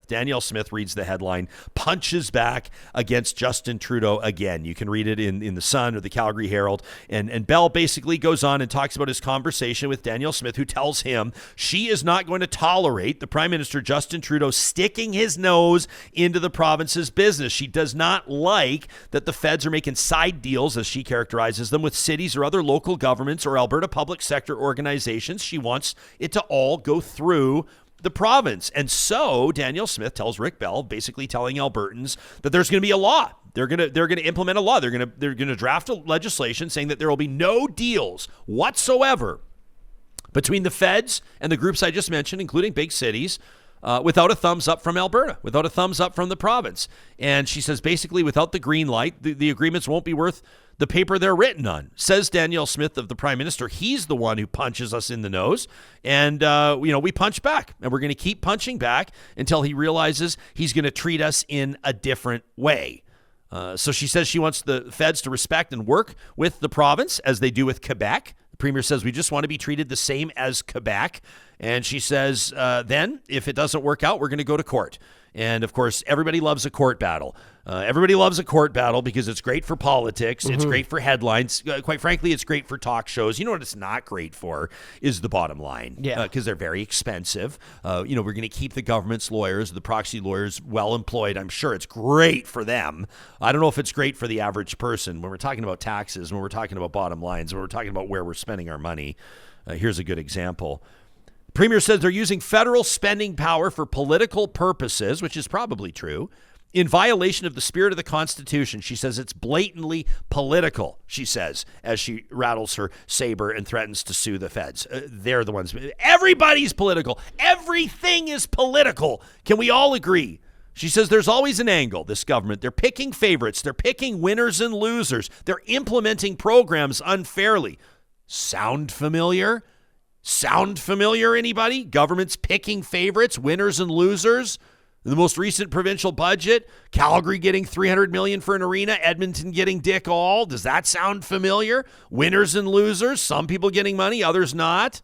Danielle Smith reads the headline, punches back against Justin Trudeau again. You can read it in the Sun or the Calgary Herald. And Bell basically goes on and talks about his conversation with Danielle Smith, who tells him she is not going to tolerate the Prime Minister Justin Trudeau sticking his nose into the province's business. She does not like that the feds are making side deals, as she characterizes them, with cities or other local governments or Alberta public sector organizations. She wants it to all go through the province. And so Danielle Smith tells Rick Bell, basically telling Albertans that there's going to be a law. They're going to implement a law. They're going to draft a legislation saying that there will be no deals whatsoever between the feds and the groups I just mentioned, including big cities, without a thumbs up from Alberta, without a thumbs up from the province. And she says basically without the green light, the agreements won't be worth the paper they're written on. Says Danielle Smith of the Prime Minister, he's the one who punches us in the nose. And, we punch back. And we're going to keep punching back until he realizes he's going to treat us in a different way. So she says she wants the feds to respect and work with the province as they do with Quebec. The Premier says we just want to be treated the same as Quebec. And she says, then, if it doesn't work out, we're going to go to court. And, of course, everybody loves a court battle. Everybody loves a court battle because it's great for politics. Mm-hmm. It's great for headlines. Quite frankly, it's great for talk shows. You know what it's not great for is the bottom line. Yeah. Because they're very expensive. We're going to keep the government's lawyers, the proxy lawyers, well employed. I'm sure it's great for them. I don't know if it's great for the average person. When we're talking about taxes, when we're talking about bottom lines, when we're talking about where we're spending our money, here's a good example. Premier says they're using federal spending power for political purposes, which is probably true, in violation of the spirit of the Constitution. She says it's blatantly political, she says, as she rattles her saber and threatens to sue the feds. They're the ones. Everybody's political. Everything is political. Can we all agree? She says there's always an angle, this government. They're picking favorites. They're picking winners and losers. They're implementing programs unfairly. Sound familiar? Sound familiar, anybody? Government's picking favorites, winners and losers. The most recent provincial budget, Calgary getting $300 million for an arena, Edmonton getting dick all. Does that sound familiar? Winners and losers, some people getting money, others not.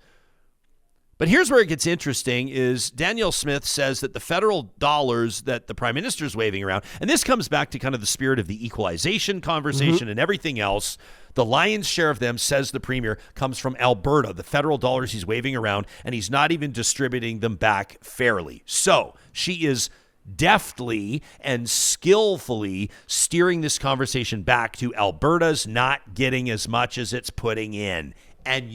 But here's where it gets interesting is Danielle Smith says that the federal dollars that the Prime Minister is waving around, and this comes back to kind of the spirit of the equalization conversation and everything else, the lion's share of them, says the Premier, comes from Alberta, the federal dollars he's waving around, and he's not even distributing them back fairly. So she is deftly and skillfully steering this conversation back to Alberta's not getting as much as it's putting in. And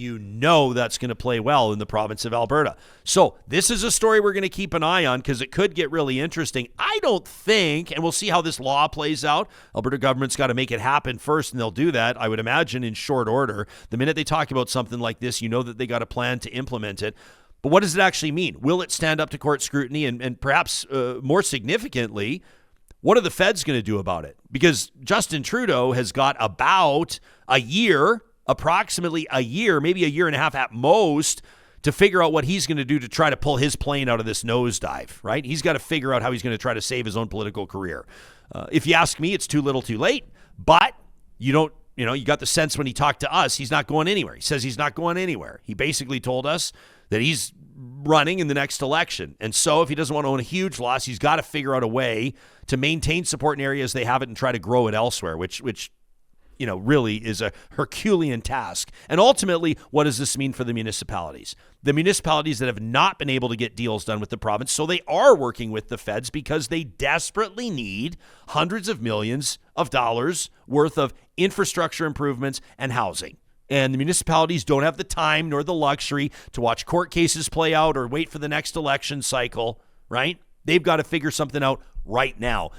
that's going to play well in the province of Alberta. So this is a story we're going to keep an eye on because it could get really interesting. I don't think, and we'll see how this law plays out. Alberta government's got to make it happen first, and they'll do that, I would imagine, in short order. The minute they talk about something like this, that they got a plan to implement it. But what does it actually mean? Will it stand up to court scrutiny? And perhaps more significantly, what are the feds going to do about it? Because Justin Trudeau has got about approximately a year, maybe a year and a half at most, to figure out what he's going to do to try to pull his plane out of this nosedive, right? He's got to figure out how he's going to try to save his own political career. If you ask me, it's too little too late, but you got the sense when he talked to us, he's not going anywhere. He says he's not going anywhere. He basically told us that he's running in the next election. And so if he doesn't want to own a huge loss, he's got to figure out a way to maintain support in areas they have it and try to grow it elsewhere, which really is a Herculean task. And ultimately, what does this mean for the municipalities? The municipalities that have not been able to get deals done with the province, so they are working with the feds because they desperately need hundreds of millions of dollars worth of infrastructure improvements and housing. And the municipalities don't have the time nor the luxury to watch court cases play out or wait for the next election cycle, right? They've got to figure something out right now.